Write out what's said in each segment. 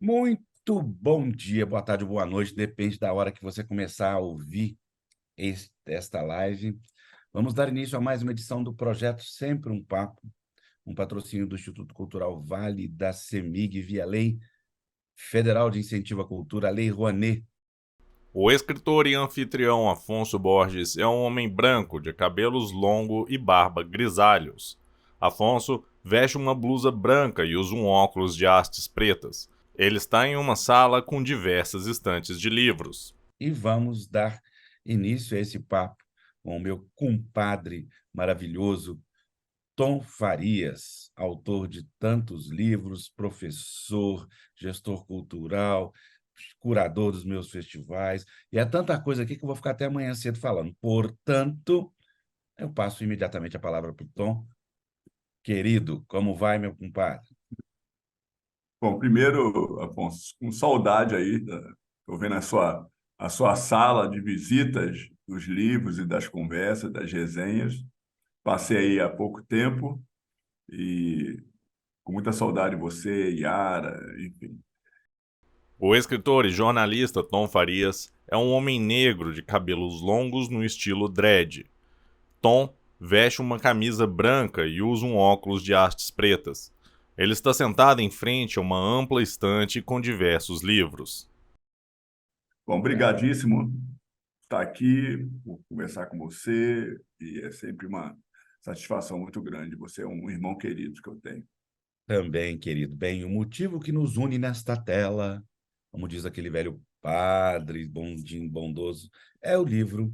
Muito bom dia, boa tarde, boa noite, depende da hora que você começar a ouvir esta live. Vamos dar início a mais uma edição do projeto Sempre um Papo, um patrocínio do Instituto Cultural Vale da CEMIG via Lei Federal de Incentivo à Cultura, a Lei Rouanet. O escritor e anfitrião Afonso Borges é um homem branco de cabelos longos e barba grisalhos. Afonso veste uma blusa branca e usa um óculos de hastes pretas. Ele está em uma sala com diversas estantes de livros. E vamos dar início a esse papo com o meu compadre maravilhoso, Tom Farias, autor de tantos livros, professor, gestor cultural, curador dos meus festivais, e é tanta coisa aqui que eu vou ficar até amanhã cedo falando. Portanto, eu passo imediatamente a palavra para o Tom. Querido, como vai, meu compadre? Bom, primeiro, Afonso, com saudade aí, estou vendo a sua sala de visitas dos livros e das conversas, das resenhas. Passei aí há pouco tempo e com muita saudade de você, Yara, enfim. O escritor e jornalista Tom Farias é um homem negro de cabelos longos no estilo dread. Tom veste uma camisa branca e usa um óculos de hastes pretas. Ele está sentado em frente a uma ampla estante com diversos livros. Bom, brigadíssimo estar aqui, por conversar com você e é sempre uma satisfação muito grande. Você é um irmão querido que eu tenho. Também, querido. Bem, o motivo que nos une nesta tela, como diz aquele velho padre bondinho, bondoso, é o livro.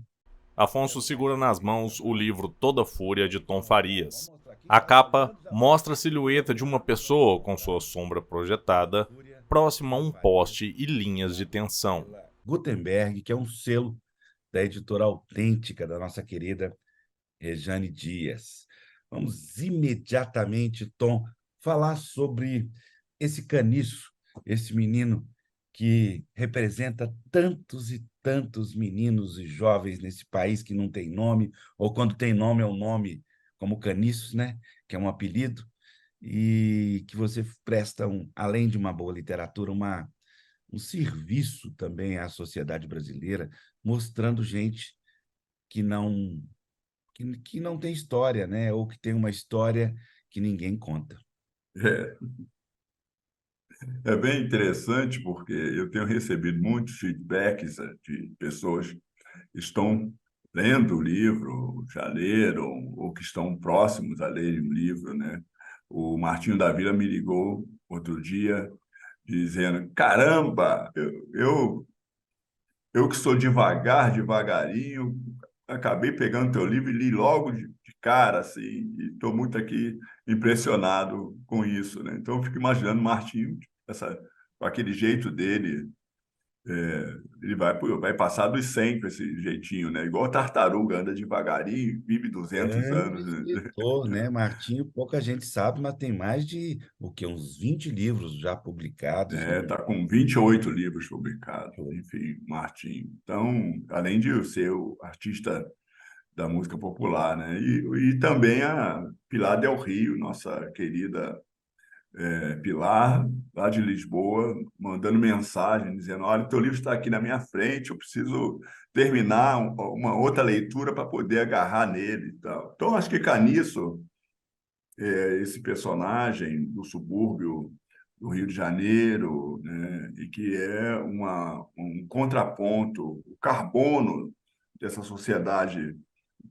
Afonso segura nas mãos o livro Toda Fúria de Tom Farias. A capa mostra a silhueta de uma pessoa com sua sombra projetada próxima a um poste e linhas de tensão. Gutenberg, que é um selo da editora autêntica da nossa querida Rejane Dias. Vamos imediatamente, Tom, falar sobre esse caniço, esse menino que representa tantos e tantos meninos e jovens nesse país que não tem nome, ou quando tem nome é um nome como Caniço, né? Que é um apelido, e que você presta, além de uma boa literatura, um serviço também à sociedade brasileira, mostrando gente que que não tem história, né? Ou que tem uma história que ninguém conta. É, é bem interessante porque eu tenho recebido muitos feedbacks de pessoas que estão lendo o livro, já leram, ou que estão próximos a lerem o livro, né? O Martinho da Vila me ligou outro dia dizendo: Caramba, eu que sou devagar, devagarinho, acabei pegando teu livro e li logo de cara, assim, e estou muito aqui impressionado com isso, né? Então, eu fico imaginando o Martinho, com aquele jeito dele, ele vai passar dos 100 com esse jeitinho, né? Igual a tartaruga, anda devagarinho, vive 200 Grande anos, né? escritor, né? Martinho, pouca gente sabe, mas tem mais de o quê? Uns 20 livros já publicados, né? Tá com 28 livros publicados, enfim, Martinho. Então, além de ser o artista da música popular, né? E também a Pilar Del Rio, nossa querida Pilar, lá de Lisboa, mandando mensagem, dizendo: Olha, teu livro está aqui na minha frente, eu preciso terminar uma outra leitura para poder agarrar nele e tal. Então, acho que Caniço, esse personagem do subúrbio do Rio de Janeiro, né? E que é um contraponto, o carbono dessa sociedade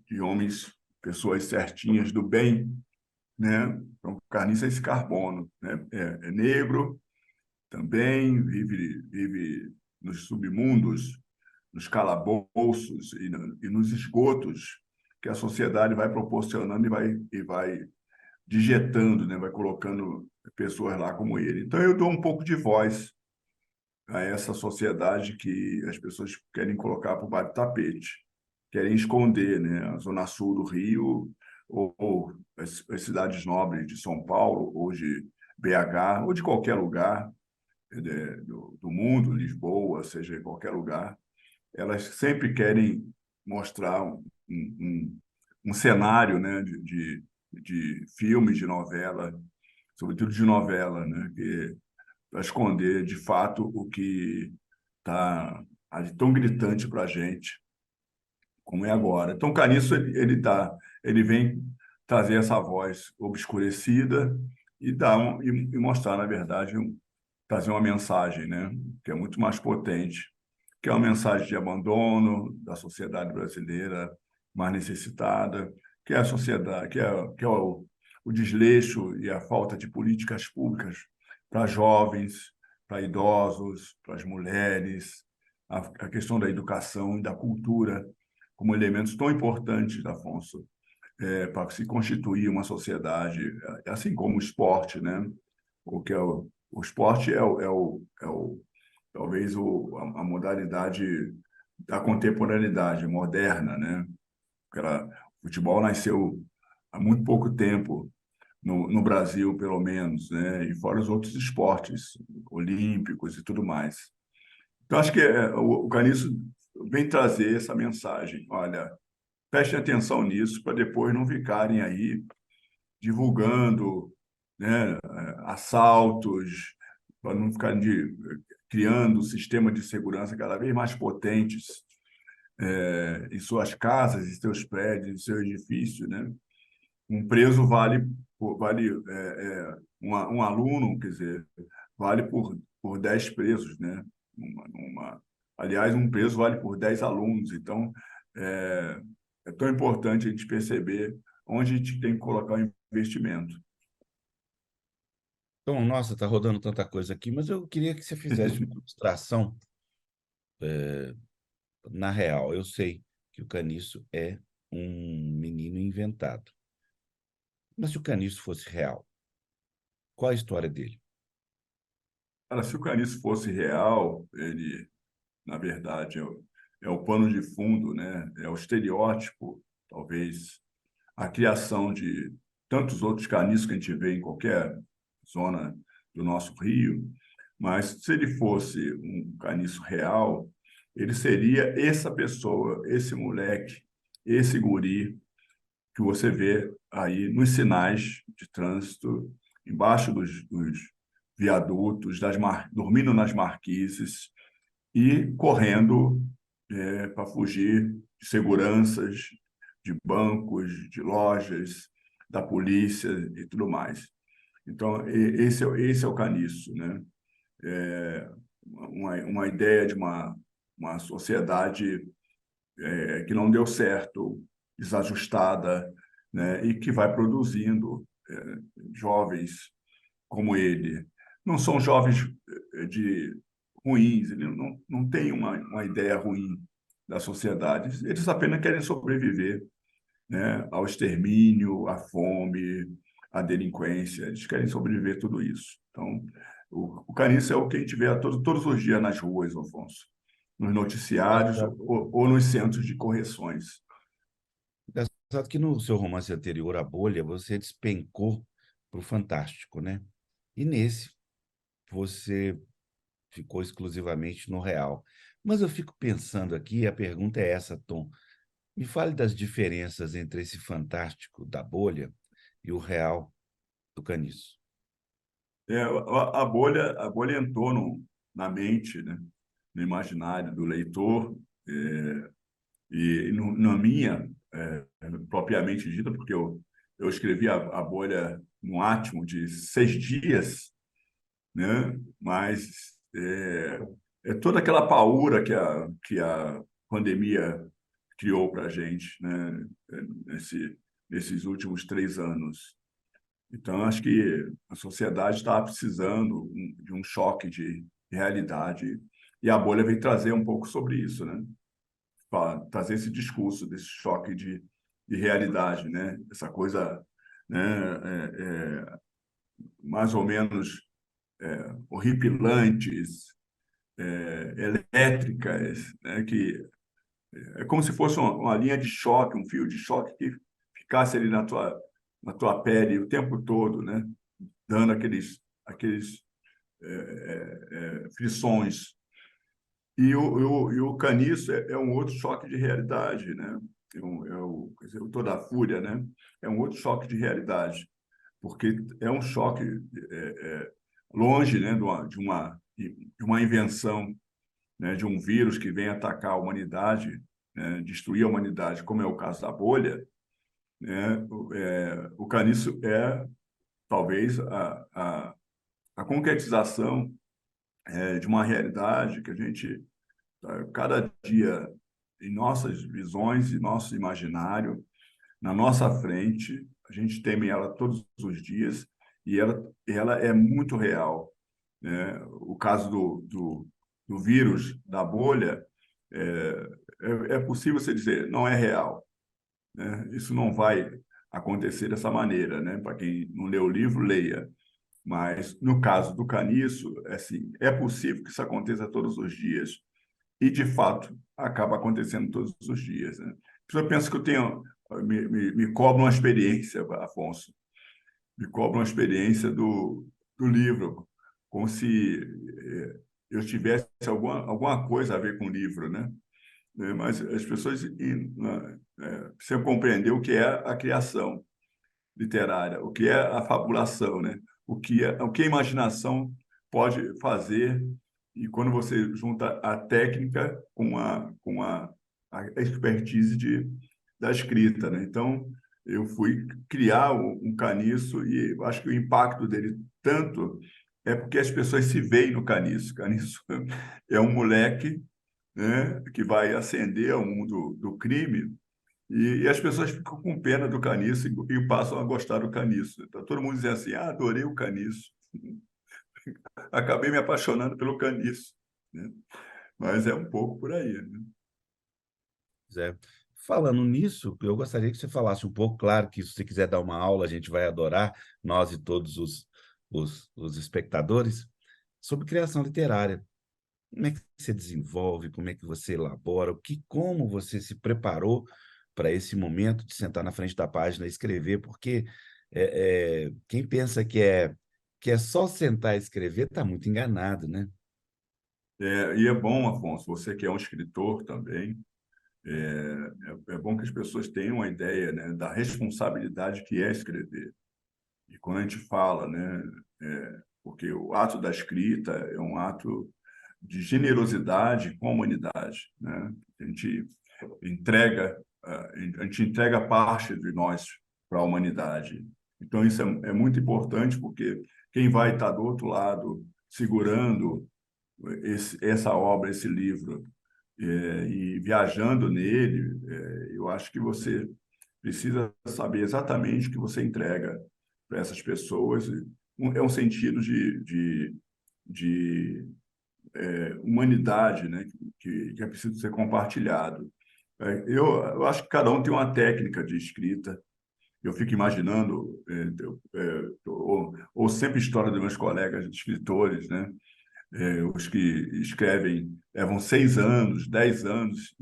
de homens, pessoas certinhas do bem, né? Então, carniça é esse carbono, né? É negro também, vive nos submundos, nos calabouços e nos esgotos que a sociedade vai proporcionando e vai dijetando, né? Vai colocando pessoas lá como ele. Então, eu dou um pouco de voz a essa sociedade que as pessoas querem colocar por baixo do tapete, querem esconder, né? A Zona Sul do Rio ou as cidades nobres de São Paulo, ou de BH, ou de qualquer lugar do mundo, Lisboa, seja em qualquer lugar, elas sempre querem mostrar um cenário, né? De filmes, de novela, sobretudo de novela, né? Que esconder, de fato, o que está ali tão gritante para a gente, como é agora. Então, o Caniço, ele vem trazer essa voz obscurecida e, e mostrar, na verdade, trazer uma mensagem, né, que é muito mais potente, que é uma mensagem de abandono da sociedade brasileira mais necessitada, que é a sociedade, que é o desleixo e a falta de políticas públicas para jovens, para idosos, para as mulheres, a questão da educação e da cultura como elementos tão importantes, Afonso, para se constituir uma sociedade, assim como o esporte, né? O que é o esporte talvez a modalidade da contemporaneidade moderna, né? O futebol nasceu há muito pouco tempo no Brasil, pelo menos, né? E fora os outros esportes olímpicos e tudo mais. Então, acho que o Caniço vem trazer essa mensagem. Olha, prestem atenção nisso para depois não ficarem aí divulgando, né, assaltos, para não ficarem criando um sistema de segurança cada vez mais potentes em suas casas, em seus prédios, em seu edifício, né? Um preso vale um aluno, quer dizer, vale por 10 presos, né? Aliás, um preso vale por 10 alunos. Então, é, é tão importante a gente perceber onde a gente tem que colocar o investimento. Então, nossa, está rodando tanta coisa aqui, mas eu queria que você fizesse uma ilustração na real. Eu sei que o Caniço é um menino inventado. Mas se o Caniço fosse real, qual a história dele? Cara, se o Caniço fosse real, ele, na verdade, é o pano de fundo, né? É o estereótipo, talvez, a criação de tantos outros caniços que a gente vê em qualquer zona do nosso Rio, mas se ele fosse um caniço real, ele seria essa pessoa, esse moleque, esse guri que você vê aí nos sinais de trânsito, embaixo dos viadutos, dormindo nas marquises e correndo para fugir de seguranças, de bancos, de lojas, da polícia e tudo mais. Então, esse é o caniço, né? É uma ideia de uma sociedade que não deu certo, desajustada, né? E que vai produzindo jovens como ele. Não são jovens de ruins, ele não tem uma ideia ruim da sociedade, eles apenas querem sobreviver, né, ao extermínio, à fome, à delinquência, eles querem sobreviver a tudo isso. Então, o caniço é o que a gente vê todos os dias nas ruas, Afonso, nos noticiários Engraçado, ou nos centros de correções. engraçado que no seu romance anterior, A Bolha, você despencou para o fantástico, né? E nesse, você ficou exclusivamente no real. Mas eu fico pensando aqui, a pergunta é essa, Tom. Me fale das diferenças entre esse fantástico da bolha e o real do Caniço. A bolha entrou na mente, né, no imaginário do leitor, e na minha, propriamente dita, porque eu escrevi a bolha num átimo de 6 dias, né? Mas é toda aquela paura que a pandemia criou para a gente, né? Nesses últimos 3 anos. Então, acho que a sociedade estava precisando de um choque de realidade e a bolha veio trazer um pouco sobre isso, né? Trazer esse discurso desse choque de realidade, né? Essa coisa, né? Mais ou menos horripilantes, elétricas, né? Que é como se fosse uma linha de choque, um fio de choque que ficasse ali na tua pele o tempo todo, né? Dando aqueles frições. E o caniço é um outro choque de realidade, né? Quer dizer, o Toda a Fúria, né? É um outro choque de realidade, porque é um choque longe, né, de uma invenção, né, de um vírus que vem atacar a humanidade, né, destruir a humanidade, como é o caso da bolha, né, o caniço é talvez a concretização de uma realidade que a gente, cada dia, em nossas visões e nosso imaginário, na nossa frente, a gente teme ela todos os dias e ela é muito real, né? O caso do vírus, da bolha, é, é possível você dizer, não é real, né? Isso não vai acontecer dessa maneira, né? Para quem não leu o livro, leia. Mas, no caso do caniço, assim, é possível que isso aconteça todos os dias. E, de fato, acaba acontecendo todos os dias, né? A pessoa pensa que eu tenho... Me cobra uma experiência, Afonso. Me cobra uma experiência do livro, como se eu tivesse alguma coisa a ver com o livro, né? Mas as pessoas precisam compreender o que é a criação literária, o que é a fabulação, né? O que a imaginação pode fazer e quando você junta a técnica a expertise da escrita, né? Então, eu fui criar um caniço e eu acho que o impacto dele tanto é porque as pessoas se veem no caniço. Caniço é um moleque, né, que vai ascender ao mundo do crime e as pessoas ficam com pena do caniço e passam a gostar do caniço. Então, todo mundo diz assim, adorei o caniço. Acabei me apaixonando pelo caniço, né? Mas é um pouco por aí, né? Zé. Falando nisso, eu gostaria que você falasse um pouco, claro que se você quiser dar uma aula, a gente vai adorar, nós e todos os espectadores, sobre criação literária. Como é que você desenvolve, como é que você elabora, como você se preparou para esse momento de sentar na frente da página e escrever, porque quem pensa que é só sentar e escrever está muito enganado, né? E é bom, Afonso, você que é um escritor também, é bom que as pessoas tenham uma ideia, né, da responsabilidade que é escrever. E quando a gente fala, né, porque o ato da escrita é um ato de generosidade com a humanidade, né? A gente a gente entrega parte de nós para a humanidade. Então isso é muito importante porque quem vai estar do outro lado segurando essa obra, esse livro, e viajando nele, eu acho que você precisa saber exatamente o que você entrega para essas pessoas. É um sentido de humanidade, né, que é preciso ser compartilhado. Eu acho que cada um tem uma técnica de escrita. Eu fico imaginando, ou sempre história dos meus colegas escritores, né? Os que escrevem, levam 6 anos, 10 anos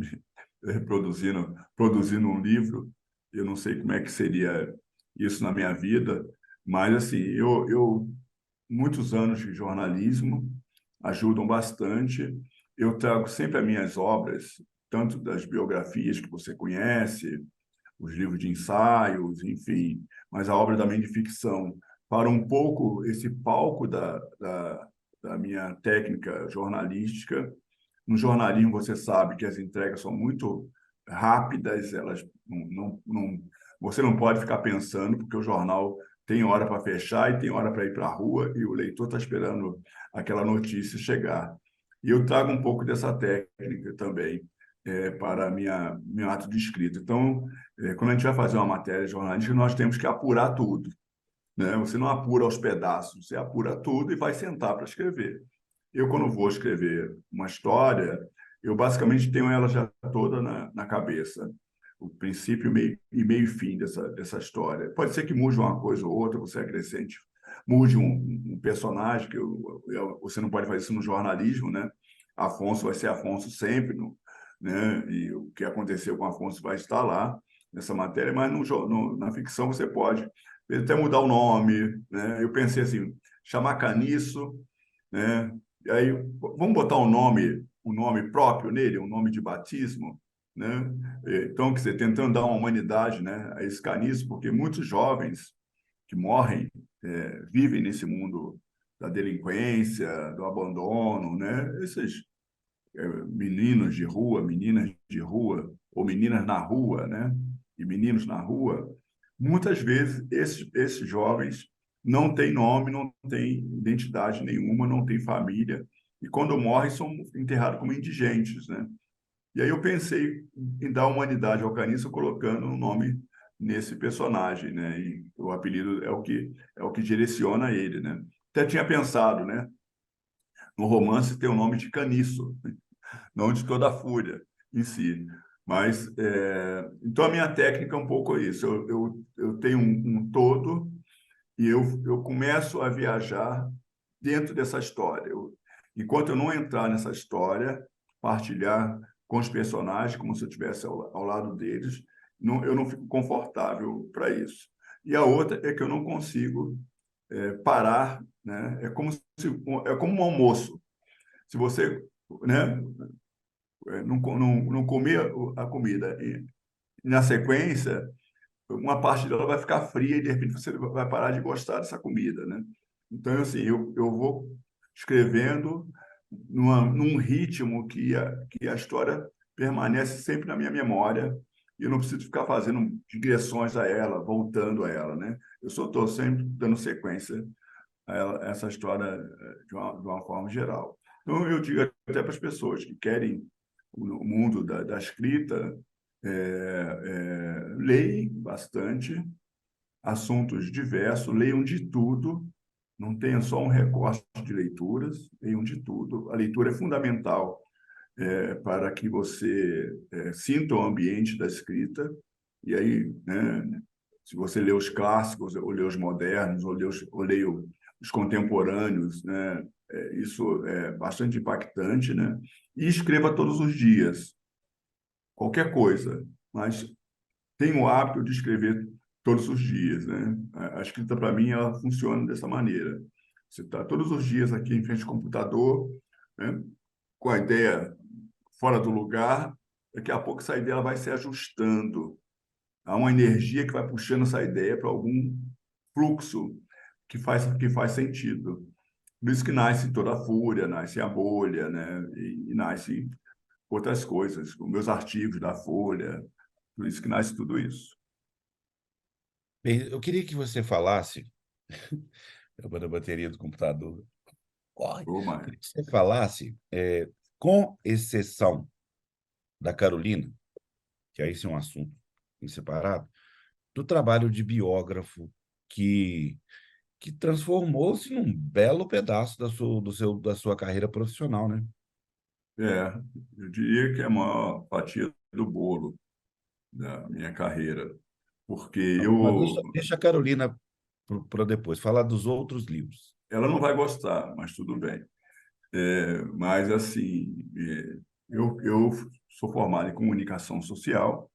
produzindo um livro. Eu não sei como é que seria isso na minha vida, mas assim, muitos anos de jornalismo ajudam bastante. Eu trago sempre as minhas obras, tanto das biografias que você conhece, os livros de ensaios, enfim, mas a obra também de ficção, para um pouco esse palco da minha técnica jornalística. No jornalismo, você sabe que as entregas são muito rápidas, elas você não pode ficar pensando, porque o jornal tem hora para fechar e tem hora para ir para a rua, e o leitor está esperando aquela notícia chegar. E eu trago um pouco dessa técnica também para meu ato de escrita. Então, quando a gente vai fazer uma matéria jornalística, nós temos que apurar tudo, né? Você não apura aos pedaços, você apura tudo e vai sentar para escrever. Eu, quando vou escrever uma história, eu basicamente tenho ela já toda na cabeça. O princípio meio e fim dessa história. Pode ser que mude uma coisa ou outra, você acrescente, mude um personagem, você não pode fazer isso no jornalismo, né? Afonso vai ser Afonso sempre, né? E o que aconteceu com Afonso vai estar lá nessa matéria, mas na ficção você pode até mudar o nome, né? Eu pensei assim, chamar Caniço, né? E aí, vamos botar um nome próprio nele, um nome de batismo, né? Então, quer dizer, tentando dar uma humanidade, né, a esse caniço, porque muitos jovens que morrem vivem nesse mundo da delinquência, do abandono, né? Esses meninos de rua, meninas de rua, ou meninas na rua, né? E meninos na rua, muitas vezes esses jovens não têm nome, não têm identidade nenhuma, não têm família, e quando morrem são enterrados como indigentes, né? E aí eu pensei em dar humanidade ao Caniço colocando um nome nesse personagem, né? E o apelido é o que direciona ele, né? Até tinha pensado, né? No romance ter o nome de Caniço, não de toda a fúria em si. Mas, então, a minha técnica é um pouco isso. Eu tenho um todo e eu começo a viajar dentro dessa história. Enquanto eu não entrar nessa história, partilhar com os personagens, como se eu estivesse ao lado deles, eu não fico confortável para isso. E a outra é que eu não consigo parar, né? É como um almoço. Se você, né, não comer a comida e na sequência, uma parte dela vai ficar fria e de repente você vai parar de gostar dessa comida, né? Então, assim, eu vou escrevendo num ritmo que a história permanece sempre na minha memória e eu não preciso ficar fazendo digressões a ela, voltando a ela, né? Eu só estou sempre dando sequência a essa história de uma forma geral. Então, eu digo até para as pessoas que querem o mundo da escrita, leem bastante, assuntos diversos, leiam de tudo, não tenham só um recorte de leituras, leiam de tudo. A leitura é fundamental para que você sinta o ambiente da escrita, e aí, né, se você lê os clássicos, ou lê os modernos, ou lê os contemporâneos, né, isso é bastante impactante, né? E escreva todos os dias, qualquer coisa, mas tenho o hábito de escrever todos os dias, né? A escrita, para mim, ela funciona dessa maneira. Você está todos os dias aqui em frente ao computador, né? Com a ideia fora do lugar, daqui a pouco essa ideia ela vai se ajustando. Há uma energia que vai puxando essa ideia para algum fluxo que faz sentido. Por isso que nasce toda a fúria, nasce a bolha, né? E nasce outras coisas, os meus artigos da Folha, por isso que nasce tudo isso. Bem, eu queria que você falasse, a bateria do computador corre, Ô, queria Maia. que você falasse, com exceção da Carolina, que aí sim é um assunto em separado, do trabalho de biógrafo que, que transformou-se num belo pedaço da sua carreira profissional, né? É, eu diria que é a maior fatia do bolo da minha carreira, porque Mas deixa a Carolina para depois, falar dos outros livros. ela não vai gostar, mas tudo bem. Mas, assim, eu sou formado em comunicação social,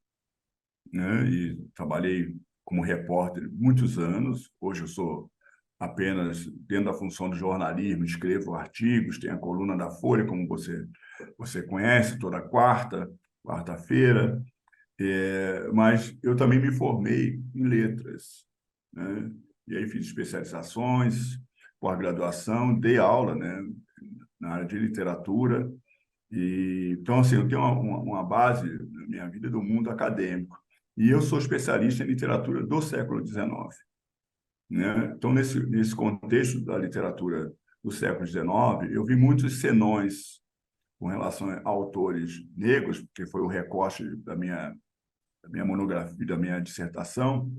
né, e trabalhei como repórter muitos anos. Hoje eu sou apenas dentro da função do jornalismo, escrevo artigos, tenho a coluna da Folha, como você conhece, toda quarta-feira. Mas eu também me formei em letras, né? E aí fiz especializações, pós-graduação, dei aula, né, na área de literatura. Então, assim, eu tenho uma base na minha vida do mundo acadêmico. E eu sou especialista em literatura do século XIX, né? Então, nesse contexto da literatura do século XIX, eu vi muitos senões com relação a autores negros, porque foi o recorte da minha monografia, da minha dissertação.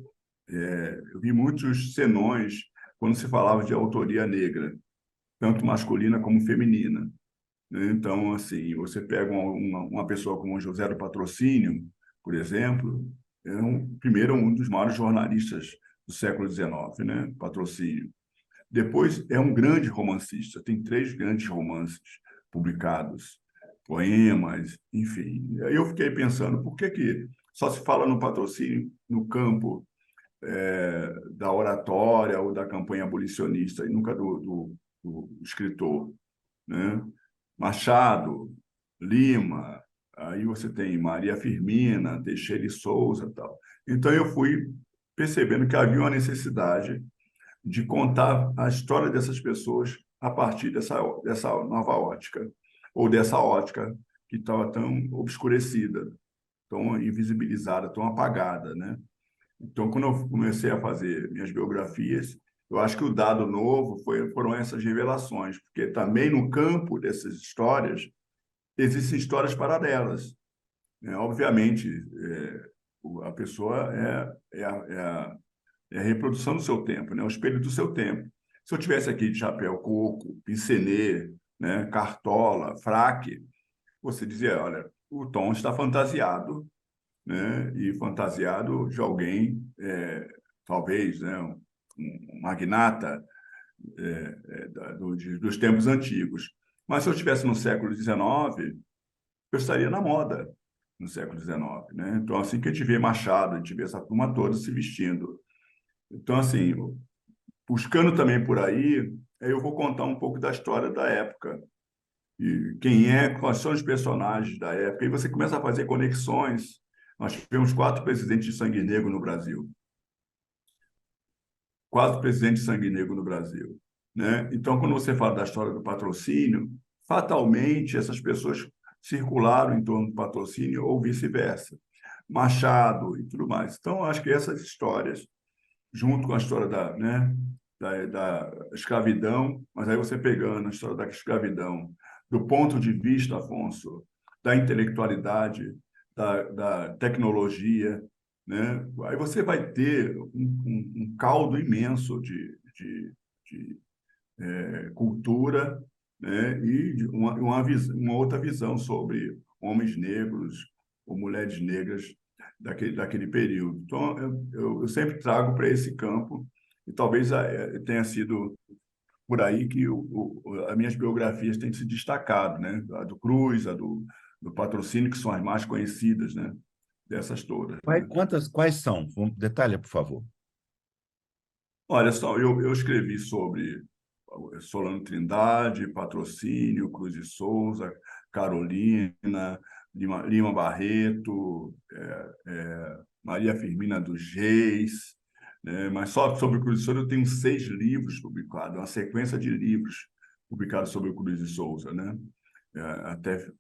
Eu vi muitos senões quando se falava de autoria negra, tanto masculina como feminina, né? Então, assim, você pega uma pessoa como o José do Patrocínio, por exemplo, primeiro um dos maiores jornalistas do século XIX, né? Patrocínio. Depois é um grande romancista, tem 3 grandes romances publicados, poemas, enfim. Aí eu fiquei pensando, por que só se fala no patrocínio no campo da oratória ou da campanha abolicionista e nunca do escritor, né? Machado, Lima, aí você tem Maria Firmina, Teixeira e Souza, tal. Então eu fui percebendo que havia uma necessidade de contar a história dessas pessoas a partir dessa nova ótica, ou dessa ótica que estava tão obscurecida, tão invisibilizada, tão apagada, né? Então, quando eu comecei a fazer minhas biografias, eu acho que o dado novo foram essas revelações, porque também no campo dessas histórias existem histórias paralelas, né? Obviamente, a pessoa é a reprodução do seu tempo, né? O espelho do seu tempo. Se eu tivesse aqui de chapéu coco, pincenê, né? Cartola, fraque, você dizia, olha, o Tom está fantasiado, né? E fantasiado de alguém, talvez, né? Um magnata dos tempos antigos. Mas se eu estivesse no século XIX, eu estaria na moda no século XIX, né? Então, assim que a gente vê Machado, a gente vê essa turma toda se vestindo. Então, assim, buscando também por aí, eu vou contar um pouco da história da época. E quais são os personagens da época. E você começa a fazer conexões. Nós tivemos 4 presidentes de sangue negro no Brasil. 4 presidentes de sangue negro no Brasil, né? Então, quando você fala da história do patrocínio, fatalmente essas pessoas circularam em torno do patrocínio ou vice-versa. Machado e tudo mais. Então, acho que essas histórias, junto com a história da escravidão, mas aí você pegando a história da escravidão, do ponto de vista, Afonso, da intelectualidade, da tecnologia, né? Aí você vai ter um caldo imenso de cultura, né? E uma outra visão sobre homens negros ou mulheres negras daquele período. Então, eu sempre trago para esse campo, e talvez tenha sido por aí que as minhas biografias têm se destacado, né? A do Cruz, do Patrocínio, que são as mais conhecidas, né? Dessas todas, né? Quais são? Detalhe, por favor. Olha só, eu escrevi sobre Solano Trindade, Patrocínio, Cruz de Souza, Carolina, Lima Barreto, Maria Firmina dos Reis, né? Mas só sobre o Cruz de Souza eu tenho 6 livros publicados, uma sequência de livros publicados sobre o Cruz de Souza, né? Até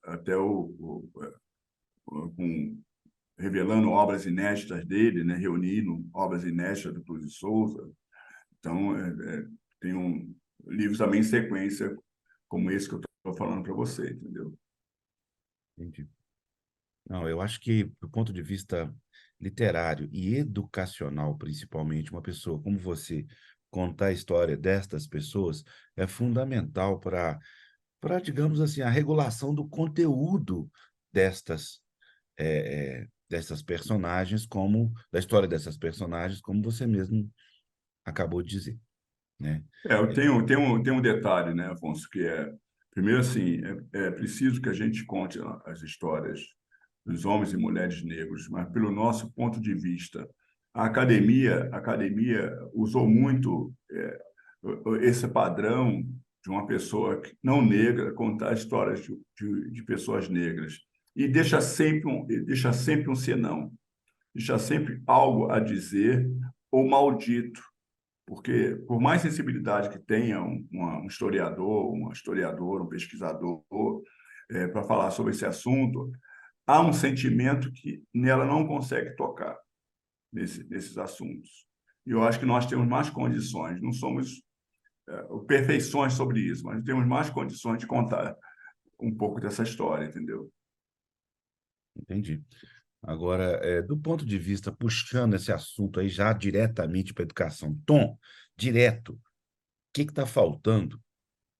revelando obras inéditas dele, né? Reunindo obras inéditas do Cruz de Souza. Então, tem livros também em sequência, como esse que eu estou falando para você, entendeu? Entendi. Não, eu acho que, do ponto de vista literário e educacional, principalmente, uma pessoa como você contar a história destas pessoas é fundamental digamos assim, a regulação do conteúdo destas, dessas personagens, da história dessas personagens, como você mesmo acabou de dizer, né? Eu tenho um detalhe, né, Afonso, que primeiro, assim, é preciso que a gente conte as histórias dos homens e mulheres negros, mas pelo nosso ponto de vista. A academia usou muito esse padrão de uma pessoa não negra contar histórias de pessoas negras e deixa sempre um senão, deixa sempre algo a dizer ou maldito, porque por mais sensibilidade que tenha um historiador, uma historiadora, um pesquisador para falar sobre esse assunto, há um sentimento que nela não consegue tocar nesses assuntos. E eu acho que nós temos mais condições, não somos perfeições sobre isso, mas temos mais condições de contar um pouco dessa história, entendeu? Entendi. Agora, do ponto de vista, puxando esse assunto aí já diretamente para a educação, Tom, direto, o que está faltando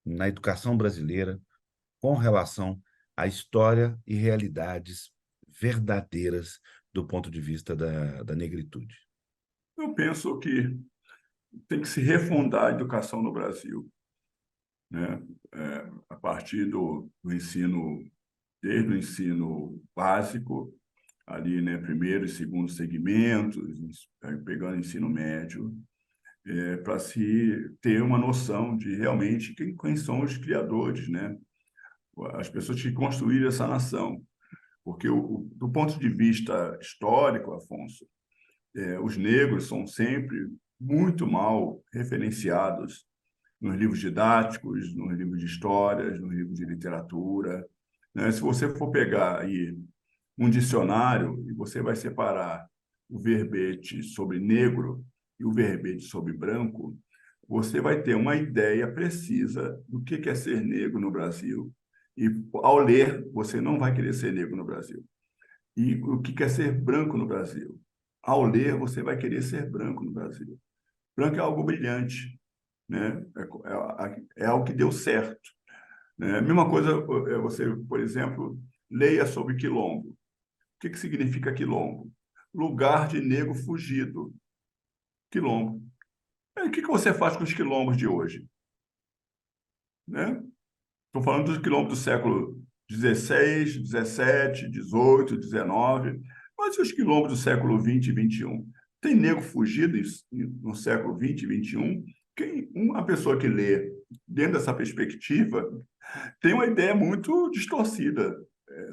na educação brasileira com relação à história e realidades verdadeiras do ponto de vista da negritude? Eu penso que tem que se refundar a educação no Brasil, né? A partir do ensino, desde o ensino básico, ali, né, primeiro e segundo segmentos, pegando ensino médio, para se ter uma noção de realmente quem são os criadores, né? As pessoas que construíram essa nação. Porque, do ponto de vista histórico, Afonso, os negros são sempre muito mal referenciados nos livros didáticos, nos livros de histórias, nos livros de literatura, né? Se você for pegar aí um dicionário e você vai separar o verbete sobre negro e o verbete sobre branco, você vai ter uma ideia precisa do que é ser negro no Brasil. E, ao ler, você não vai querer ser negro no Brasil. E o que é ser branco no Brasil? Ao ler, você vai querer ser branco no Brasil. Branco é algo brilhante, né? É algo que deu certo, né? A mesma coisa é você, por exemplo, leia sobre quilombo. O que significa quilombo? Lugar de negro fugido. Quilombo. O que você faz com os quilombos de hoje? Né? Estou falando dos quilombos do século XVI, XVII, XVIII, XIX, mas e os quilombos do século XX e XXI? Tem negro fugido no século XX e XXI? Uma pessoa que lê dentro dessa perspectiva tem uma ideia muito distorcida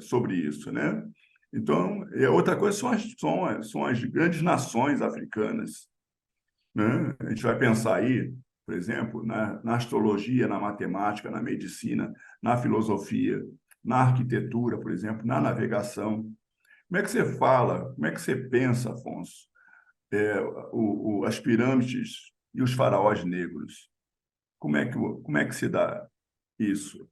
sobre isso, né? Então, outra coisa são as grandes nações africanas, né? A gente vai pensar aí, por exemplo, na astrologia, na matemática, na medicina, na filosofia, na arquitetura, por exemplo, na navegação. Como é que você fala, como é que você pensa, Afonso, as pirâmides e os faraós negros? Como é que se dá isso?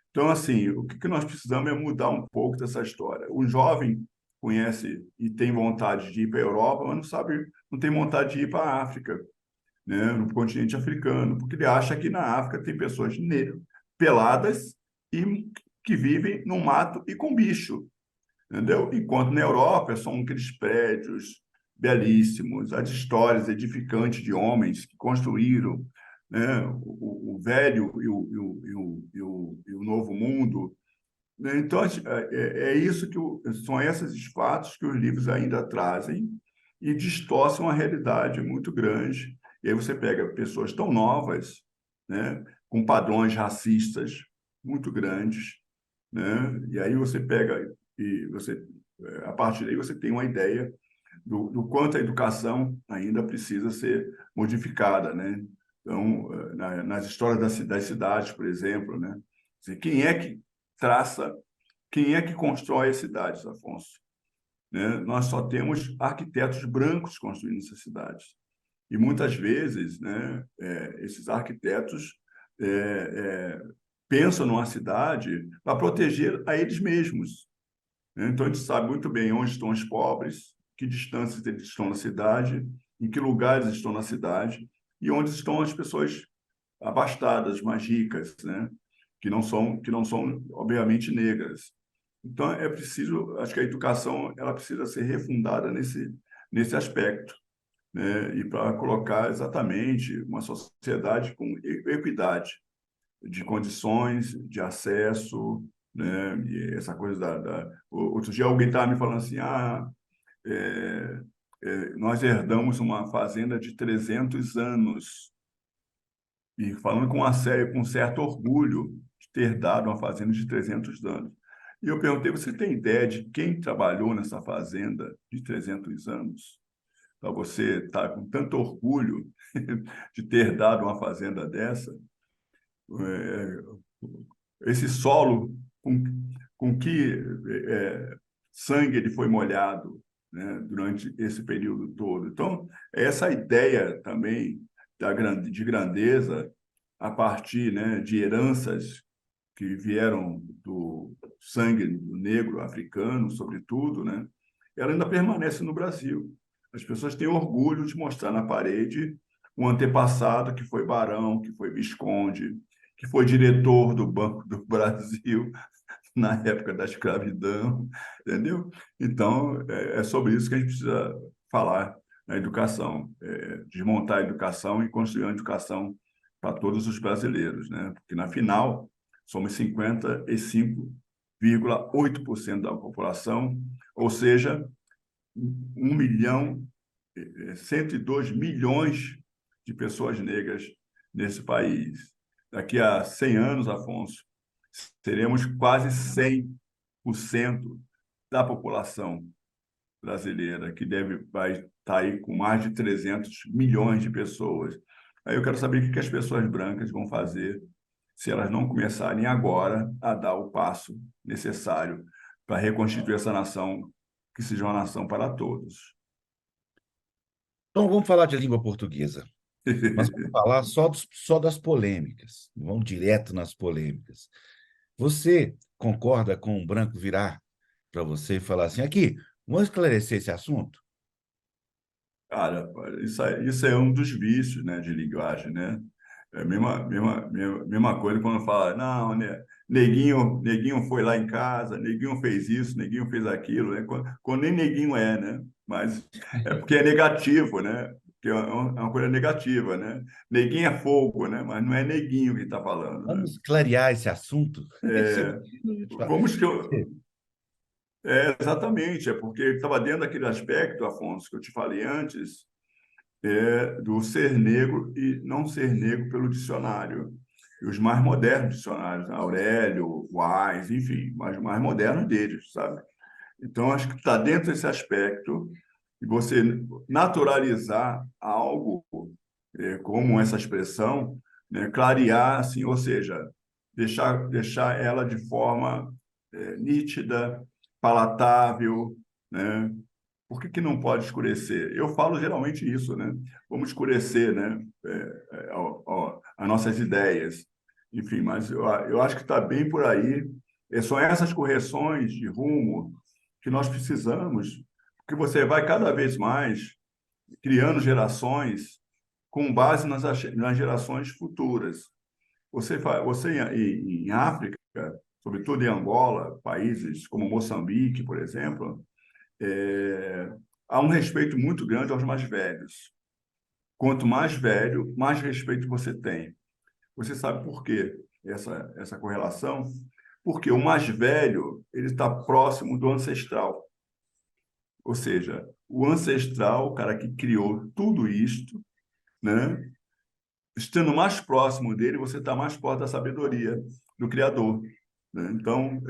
Então, assim, o que nós precisamos é mudar um pouco dessa história. O jovem conhece e tem vontade de ir para a Europa, mas não sabe, não tem vontade de ir para a África, né, no continente africano, porque ele acha que na África tem pessoas peladas e que vivem no mato e com bicho, entendeu? Enquanto na Europa são aqueles prédios belíssimos, as histórias edificantes de homens que construíram, né, o velho e o novo mundo, né? Então, é isso são esses fatos que os livros ainda trazem e distorcem uma realidade muito grande. E aí você pega pessoas tão novas, né, com padrões racistas muito grandes, né? E aí você pega e a partir daí você tem uma ideia do quanto a educação ainda precisa ser modificada, né? Então, nas histórias das cidades, por exemplo, né? Quem é que traça, quem é que constrói as cidades, Afonso? Né? Nós só temos arquitetos brancos construindo essas cidades. E muitas vezes, né, esses arquitetos é, é, pensam numa cidade para proteger a eles mesmos, né? Então, a gente sabe muito bem onde estão os pobres, que distâncias eles estão na cidade, em que lugares estão na cidade e onde estão as pessoas abastadas, mais ricas, né? Que não são, obviamente, negras. Então, é preciso, acho que a educação ela precisa ser refundada nesse aspecto, né? E para colocar exatamente uma sociedade com equidade de condições, de acesso, né? E essa coisa outro dia alguém estava me falando assim, é, nós herdamos uma fazenda de 300 anos, e falando com um certo orgulho de ter dado uma fazenda de 300 anos. E eu perguntei, você tem ideia de quem trabalhou nessa fazenda de 300 anos? Para você estar com tanto orgulho de ter dado uma fazenda dessa? É, esse solo com que sangue ele foi molhado, né, durante esse período todo. Então, essa ideia também de grandeza a partir, né, de heranças que vieram do sangue do negro africano, sobretudo, né, ela ainda permanece no Brasil. As pessoas têm orgulho de mostrar na parede um antepassado que foi barão, que foi visconde, que foi diretor do Banco do Brasil na época da escravidão, entendeu? Então, é sobre isso que a gente precisa falar na educação, desmontar a educação e construir uma educação para todos os brasileiros, né? Porque, na final, somos 55,8% da população, ou seja, 1 milhão, 102 milhões de pessoas negras nesse país. Daqui a 100 anos, Afonso, teremos quase 100% da população brasileira que vai está aí com mais de 300 milhões de pessoas. Aí eu quero saber o que as pessoas brancas vão fazer se elas não começarem agora a dar o passo necessário para reconstituir essa nação, que seja uma nação para todos. Então, vamos falar de língua portuguesa, mas vamos falar só das polêmicas. Vamos direto nas polêmicas. Você concorda com o branco virar para você e falar assim, aqui, vamos esclarecer esse assunto? Cara, isso é um dos vícios, né, de linguagem, né? É a mesma coisa quando fala, não, né, neguinho foi lá em casa, neguinho fez isso, neguinho fez aquilo, né? Quando nem neguinho é, né? Mas é porque é negativo, né? Porque é uma coisa negativa, né? Neguinho é fogo, né? Mas não é neguinho que está falando, né? Vamos clarear esse assunto? É, vamos que eu, exatamente, é porque estava dentro daquele aspecto, Afonso, que eu te falei antes, do ser negro e não ser negro pelo dicionário. E os mais modernos dicionários, né? Aurélio, Wise, enfim, mas os mais modernos deles, sabe? Então, acho que está dentro desse aspecto e você naturalizar algo como essa expressão, né? Clarear, assim, ou seja, deixar ela de forma nítida, palatável, né? Por que não pode escurecer? Eu falo geralmente isso, né? Vamos escurecer, né? As nossas ideias. Enfim, mas eu acho que está bem por aí. São essas correções de rumo que nós precisamos, porque você vai cada vez mais criando gerações com base nas gerações futuras. Você em África, sobretudo em Angola, países como Moçambique, por exemplo, é, há um respeito muito grande aos mais velhos. Quanto mais velho, mais respeito você tem. Você sabe por quê essa correlação? Porque o mais velho ele está próximo do ancestral. Ou seja, o ancestral, o cara que criou tudo isto, né? Estando mais próximo dele, você está mais próximo da sabedoria do Criador. Né? Então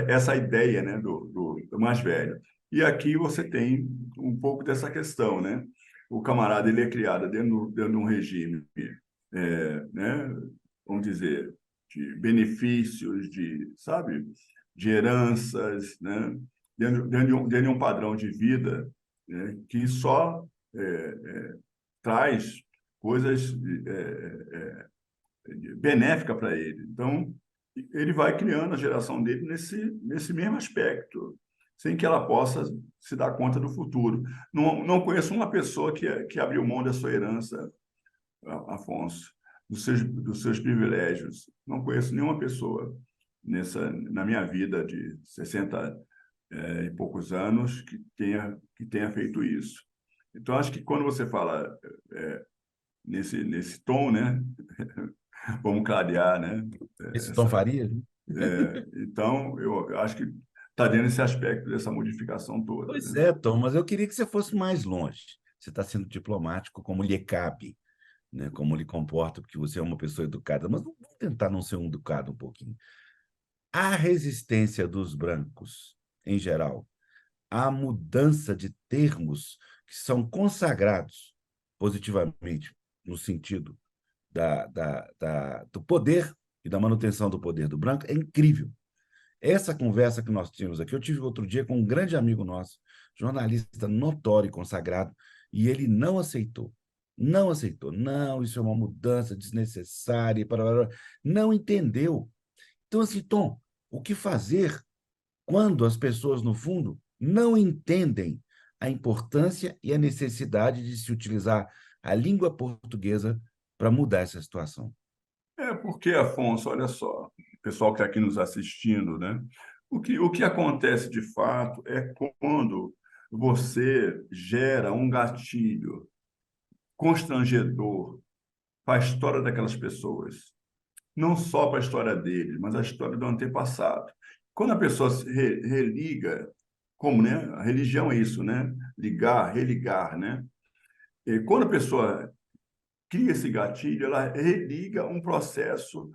essa ideia, né, do mais velho. E aqui você tem um pouco dessa questão, né? O camarada ele é criado dentro de um regime, né? Vamos dizer, de benefícios, sabe, de heranças, né? Dentro de um padrão de vida, né? Que só traz coisas benéficas para ele. Então, ele vai criando a geração dele nesse mesmo aspecto, sem que ela possa se dar conta do futuro. Não conheço uma pessoa que abriu mão da sua herança, Afonso, dos seus privilégios. Não conheço nenhuma pessoa na minha vida de 60 e poucos anos que tenha feito isso. Então, acho que quando você fala nesse tom, né? Vamos clarear, né? Esse Tom Essa, Farias, né? então, eu acho que está dentro desse aspecto dessa modificação toda, Pois né? é, Tom, mas eu queria que você fosse mais longe. Você está sendo diplomático como lhe cabe, né? Como lhe comporta, porque você é uma pessoa educada. Mas vamos tentar não ser um educado um pouquinho. A resistência dos brancos, em geral, à mudança de termos que são consagrados positivamente no sentido do poder e da manutenção do poder do branco é incrível. Essa conversa que nós tínhamos aqui, eu tive outro dia com um grande amigo nosso, jornalista notório e consagrado, e ele não aceitou. Não aceitou. Não, isso é uma mudança desnecessária. Não entendeu. Então, assim, Tom, o que fazer quando as pessoas, no fundo, não entendem a importância e a necessidade de se utilizar a língua portuguesa para mudar essa situação? Porque, Afonso, olha só, o pessoal que está aqui nos assistindo, né? O que acontece de fato é quando você gera um gatilho constrangedor para a história daquelas pessoas, não só para a história deles, mas a história do antepassado. Quando a pessoa se religa, como, né? A religião é isso, né? Ligar, religar, né? E quando a pessoa cria esse gatilho, ela religa um processo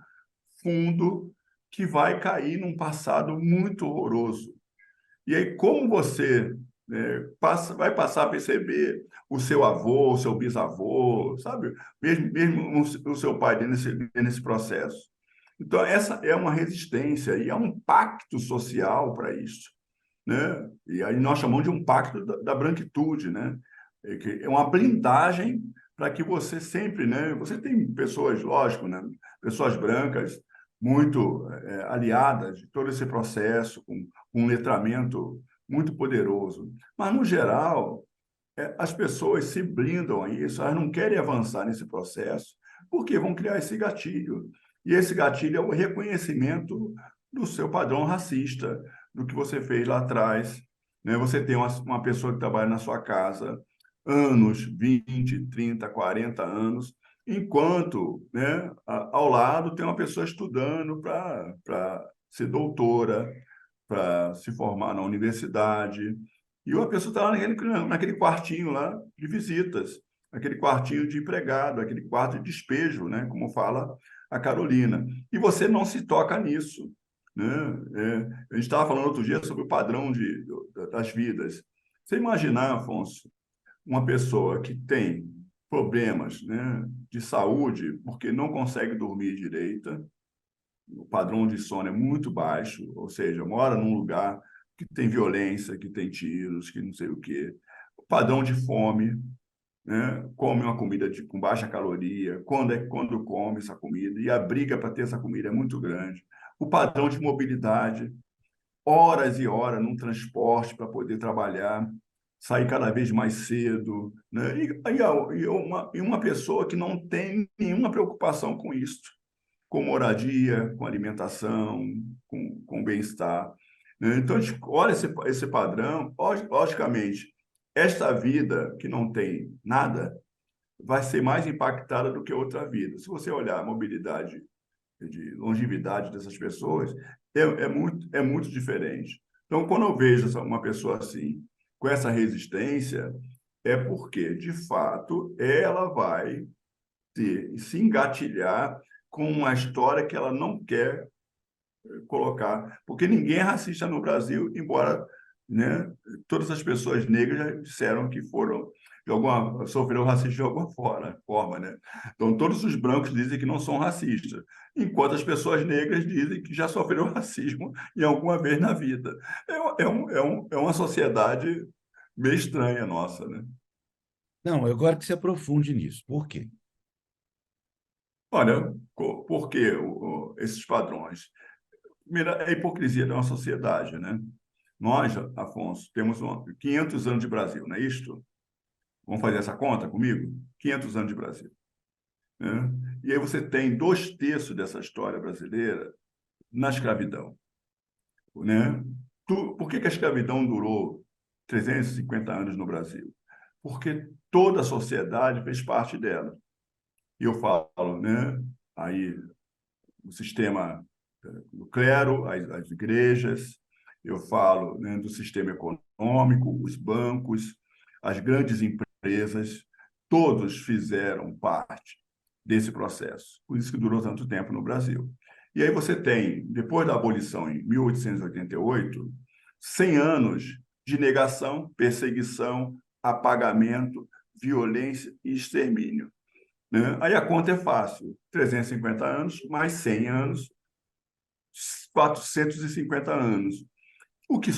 fundo que vai cair num passado muito horroroso. E aí, como você né, vai passar a perceber o seu avô, o seu bisavô, sabe? Mesmo o seu pai nesse processo. Então, essa é uma resistência e é um pacto social para isso, né? E aí nós chamamos de um pacto da branquitude, né? É uma blindagem para que você sempre, né? Você tem pessoas, lógico, né? Pessoas brancas muito aliadas de todo esse processo, com um letramento muito poderoso. Mas, no geral, as pessoas se blindam a isso, elas não querem avançar nesse processo, porque vão criar esse gatilho. E esse gatilho é o reconhecimento do seu padrão racista, do que você fez lá atrás. Né? Você tem uma pessoa que trabalha na sua casa anos, 20, 30, 40 anos, enquanto, né, ao lado tem uma pessoa estudando para ser doutora, para se formar na universidade, e uma pessoa está lá naquele quartinho lá de visitas, aquele quartinho de empregado, aquele quarto de despejo, né? Como fala a Carolina. E você não se toca nisso, né? A gente estava falando outro dia sobre o padrão das vidas. Você imaginar, Afonso, uma pessoa que tem problemas, né, de saúde porque não consegue dormir direito, o padrão de sono é muito baixo, ou seja, mora num lugar que tem violência, que tem tiros, que não sei o quê. O padrão de fome, né? Come uma comida com baixa caloria, quando come essa comida, e a briga para ter essa comida é muito grande. O padrão de mobilidade, horas e horas num transporte para poder trabalhar, sair cada vez mais cedo, né? E uma pessoa que não tem nenhuma preocupação com isso, com moradia, com alimentação, com bem-estar, né? Então, a gente olha esse padrão, logicamente, esta vida que não tem nada vai ser mais impactada do que outra vida. Se você olhar a mobilidade de longevidade dessas pessoas, é muito diferente. Então, quando eu vejo uma pessoa assim, com essa resistência, é porque, de fato, ela vai se engatilhar com uma história que ela não quer colocar, porque ninguém é racista no Brasil, embora, né, todas as pessoas negras já disseram que foram sofreram racismo de alguma forma, né? Então todos os brancos dizem que não são racistas, enquanto as pessoas negras dizem que já sofreram racismo em alguma vez na vida. É uma sociedade meio estranha nossa, né? Não, eu quero que você aprofunde nisso. Por quê? Olha, por que esses padrões? Primeiro, é a hipocrisia da nossa sociedade, né? Nós, Afonso, temos 500 anos de Brasil, não é isto? Vamos fazer essa conta comigo? 500 anos de Brasil, né? E aí você tem 2/3 dessa história brasileira na escravidão, né? Por que a escravidão durou 350 anos no Brasil? Porque toda a sociedade fez parte dela. E eu falo, né? Aí o sistema do clero, as igrejas, eu falo, né, do sistema econômico, os bancos, as grandes empresas, todos fizeram parte desse processo. Por isso que durou tanto tempo no Brasil. E aí você tem, depois da abolição em 1888, 100 anos de negação, perseguição, apagamento, violência e extermínio, né? Aí a conta é fácil, 350 anos mais 100 anos, 450 anos. O que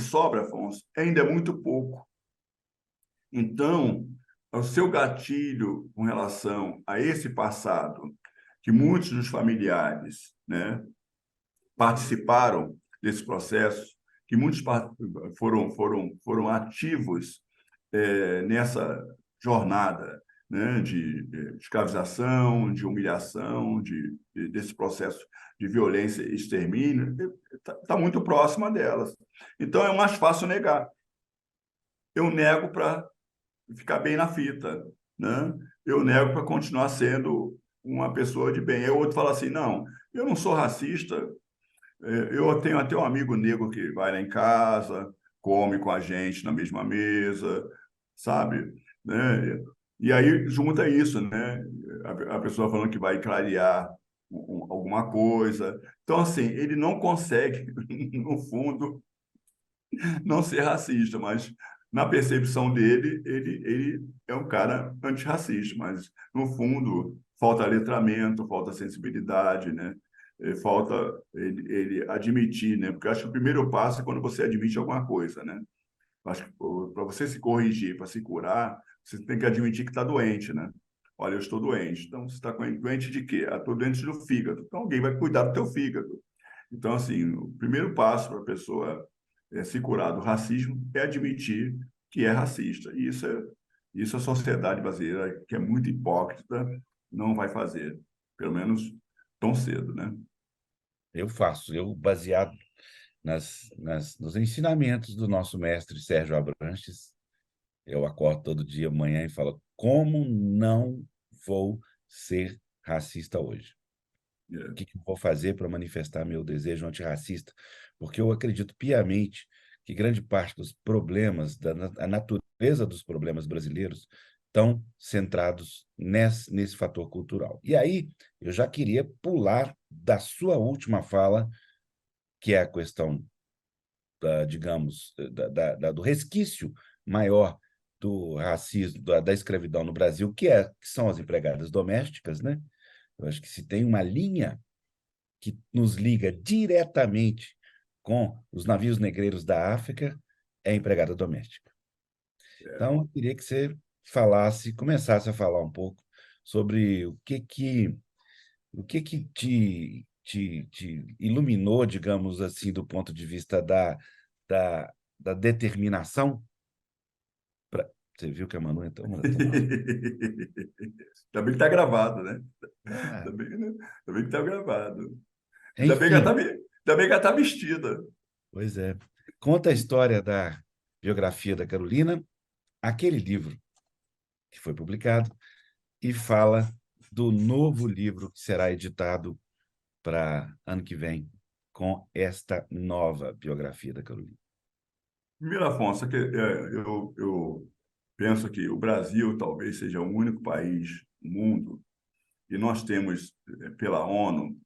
sobra, Afonso, ainda é muito pouco. Então, o seu gatilho com relação a esse passado, que muitos dos familiares, né, participaram desse processo, que muitos foram ativos nessa jornada, né, de escravização, de humilhação, desse processo de violência e extermínio, está muito próxima delas. Então, é mais fácil negar. Eu nego para ficar bem na fita, né? Eu nego para continuar sendo uma pessoa de bem. Aí o outro fala assim, não, eu não sou racista, eu tenho até um amigo negro que vai lá em casa, come com a gente na mesma mesa, sabe? Né? E aí junta isso, né? A pessoa falando que vai clarear alguma coisa. Então, assim, ele não consegue, no fundo, não ser racista, mas na percepção dele, ele é um cara antirracista, mas no fundo falta letramento, falta sensibilidade, né? Falta ele admitir, né? Porque eu acho que o primeiro passo é quando você admite alguma coisa, né? Acho que para você se corrigir, para se curar, você tem que admitir que está doente, né? Olha, eu estou doente. Então, você está doente de quê? Ah, estou doente do fígado. Então, alguém vai cuidar do teu fígado. Então, assim, o primeiro passo para a pessoa se curar do racismo é admitir que é racista. E isso a sociedade brasileira, que é muito hipócrita, não vai fazer, pelo menos tão cedo, né? Eu baseado nos ensinamentos do nosso mestre Sérgio Abranches, eu acordo todo dia manhã e falo, como não vou ser racista hoje? O É. que eu vou fazer para manifestar meu desejo antirracista? Porque eu acredito piamente que grande parte dos problemas, a natureza dos problemas brasileiros, estão centrados nesse fator cultural. E aí, eu já queria pular da sua última fala, que é a questão, digamos, do resquício maior do racismo, da escravidão no Brasil, que são as empregadas domésticas, né? Eu acho que se tem uma linha que nos liga diretamente com os navios negreiros da África, é a empregada doméstica. Então, eu queria que você começasse a falar um pouco sobre o que te iluminou, digamos assim, do ponto de vista da determinação. Você viu que a Manu então, Ainda bem que está gravado, né? ah, Ainda bem, né? Ainda bem que está gravado. enfim, Ainda bem que ela está vestida. pois é. Conta a história da biografia da Carolina, aquele livro que foi publicado, e fala do novo livro que será editado para ano que vem, com esta nova biografia da Carolina. Primeiro, Afonso, eu penso que o Brasil talvez seja o único país no mundo e nós temos, pela ONU,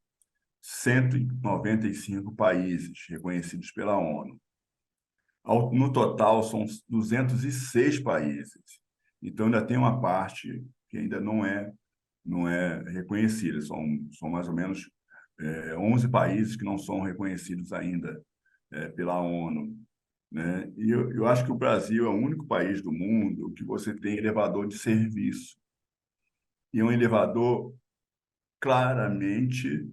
195 países reconhecidos pela ONU. No total, são 206 países. Então, ainda tem uma parte que ainda não é reconhecida. São mais ou menos 11 países que não são reconhecidos ainda pela ONU, né? E eu acho que o Brasil é o único país do mundo que você tem elevador de serviço. E é um elevador claramente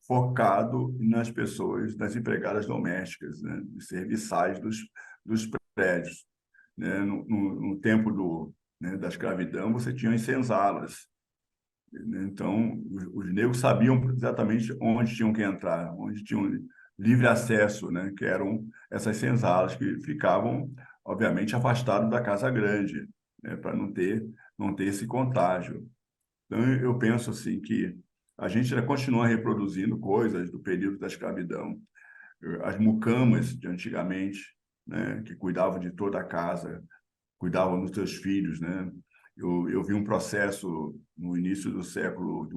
focado nas pessoas, nas empregadas domésticas, né? Dos serviçais dos prédios, né? No tempo da escravidão, você tinha as senzalas, né? Então, os negros sabiam exatamente onde tinham que entrar, onde tinham livre acesso, né? Que eram essas senzalas que ficavam, obviamente, afastadas da Casa Grande, né? Para não ter esse contágio. Então, eu penso assim que a gente ainda continua reproduzindo coisas do período da escravidão. As mucamas de antigamente, né? Que cuidavam de toda a casa, cuidavam dos seus filhos, né? Eu vi um processo no início do século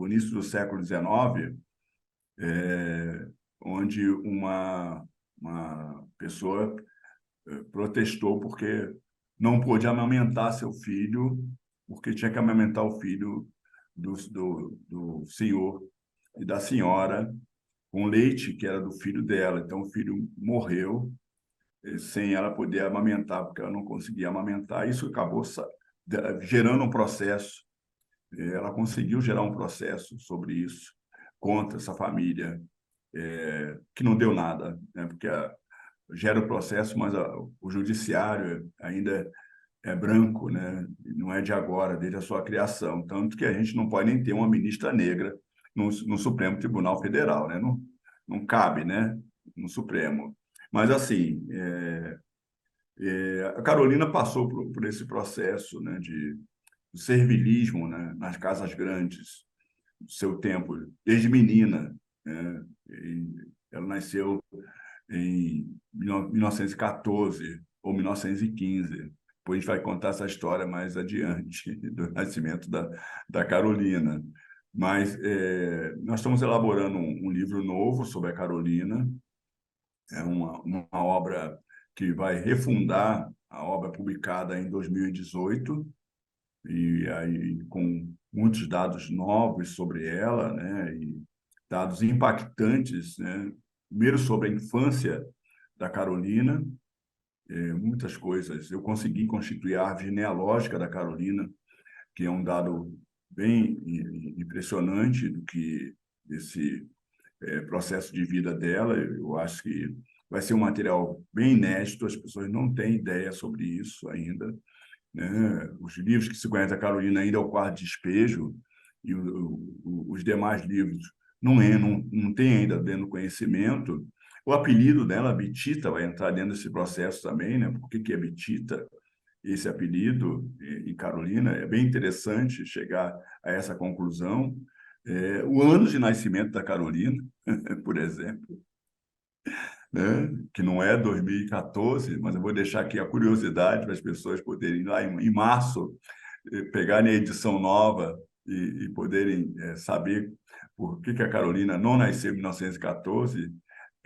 XIX, onde uma pessoa protestou porque não pôde amamentar seu filho, porque tinha que amamentar o filho do senhor e da senhora com leite que era do filho dela. Então, o filho morreu sem ela poder amamentar, porque ela não conseguia amamentar. Isso acabou gerando um processo. Ela conseguiu gerar um processo sobre isso, contra essa família, que não deu nada, né? Porque gera o processo, mas o judiciário ainda é branco, né? Não é de agora, desde a sua criação. Tanto que a gente não pode nem ter uma ministra negra no Supremo Tribunal Federal, né? Não, não cabe, né? No Supremo. Mas, assim, a Carolina passou por esse processo, né, de servilismo, né, nas casas grandes, do seu tempo, desde menina, né? Ela nasceu em 1914 ou 1915. Depois a gente vai contar essa história mais adiante, do nascimento da Carolina. Mas nós estamos elaborando um livro novo sobre a Carolina, É uma obra que vai refundar a obra publicada em 2018, e aí com muitos dados novos sobre ela, né, e dados impactantes, né, primeiro sobre a infância da Carolina, muitas coisas. Eu consegui constituir a árvore genealógica da Carolina, que é um dado bem impressionante do que esse processo de vida dela. Eu acho que vai ser um material bem inédito, as pessoas não têm ideia sobre isso ainda, né? Os livros que se conhece a Carolina ainda é o Quarto Despejo, e os demais livros não tem ainda dentro do conhecimento. O apelido dela, Bitita, vai entrar dentro desse processo também, né? Por que é Bitita? Esse apelido em Carolina, é bem interessante chegar a essa conclusão. O ano de nascimento da Carolina, por exemplo, né? Que não é 2014, mas eu vou deixar aqui a curiosidade para as pessoas poderem ir lá em março, pegarem a edição nova e poderem saber por que a Carolina não nasceu em 1914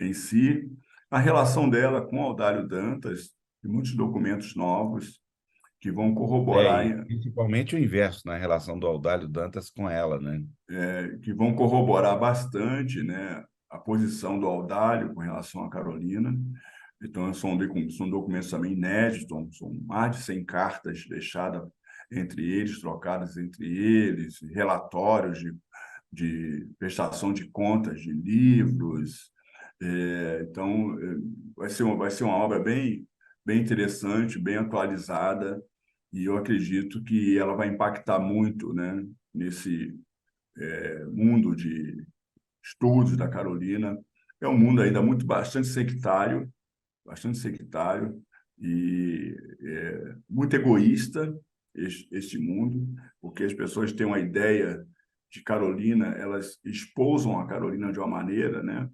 em si, a relação dela com Audálio Dantas, e muitos documentos novos que vão corroborar, E principalmente o inverso, na relação do Audálio Dantas com ela, né? bastante, né, a posição do Audálio com relação à Carolina. Então, são documentos também inéditos, são mais de 100 cartas deixadas entre eles, trocadas entre eles, relatórios de prestação de contas de livros. Então, vai ser uma obra bem interessante, bem atualizada, e eu acredito que ela vai impactar muito, né, nesse mundo de estudos da Carolina. É um mundo ainda bastante sectário e muito egoísta, este mundo, porque as pessoas têm uma ideia de Carolina, elas espousam a Carolina de uma maneira, né?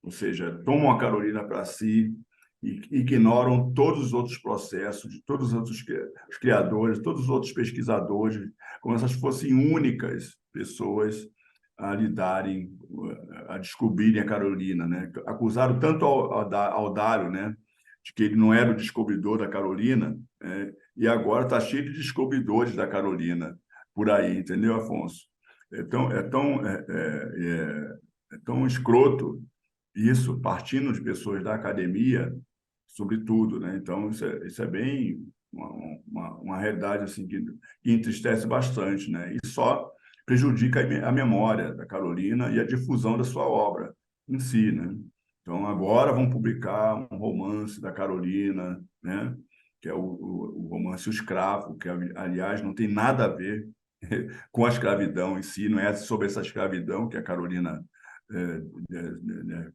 Ou seja, tomam a Carolina para si e ignoram todos os outros processos, de todos os outros criadores, todos os outros pesquisadores, como se elas fossem únicas pessoas a lidarem, a descobrirem a Carolina, né? Acusaram tanto ao Dário, né, de que ele não era o descobridor da Carolina, e agora está cheio de descobridores da Carolina por aí, entendeu, Afonso? É tão escroto isso, partindo de pessoas da academia, sobretudo, né? Então, isso é bem uma realidade assim, que entristece bastante, né? E só prejudica a memória da Carolina e a difusão da sua obra em si, né? Então, agora vão publicar um romance da Carolina, né? Que é o romance O Escravo, que, aliás, não tem nada a ver com a escravidão em si, não é sobre essa escravidão que a Carolina,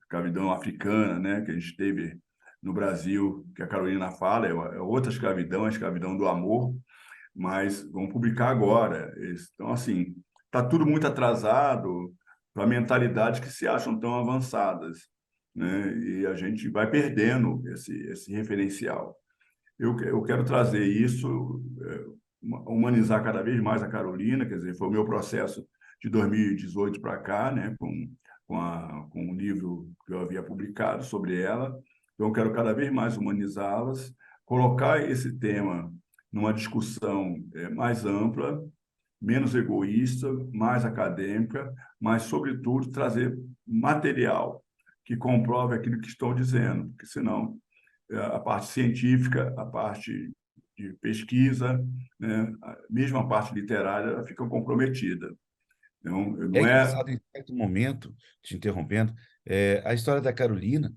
escravidão africana, né? Que a gente teve no Brasil, que a Carolina fala, é outra escravidão, a escravidão do amor, mas vão publicar agora. Então, assim, está tudo muito atrasado para mentalidades que se acham tão avançadas, né? E a gente vai perdendo esse referencial. Eu quero trazer isso, humanizar cada vez mais a Carolina, quer dizer, foi o meu processo de 2018 para cá, né, com um livro que eu havia publicado sobre ela. Então, eu quero cada vez mais humanizá-las, colocar esse tema numa discussão mais ampla, menos egoísta, mais acadêmica, mas, sobretudo, trazer material que comprove aquilo que estou dizendo, porque senão a parte científica, a parte de pesquisa, né, mesmo a parte literária, ela fica comprometida. Então, É não é. engraçado, em certo momento, te interrompendo, a história da Carolina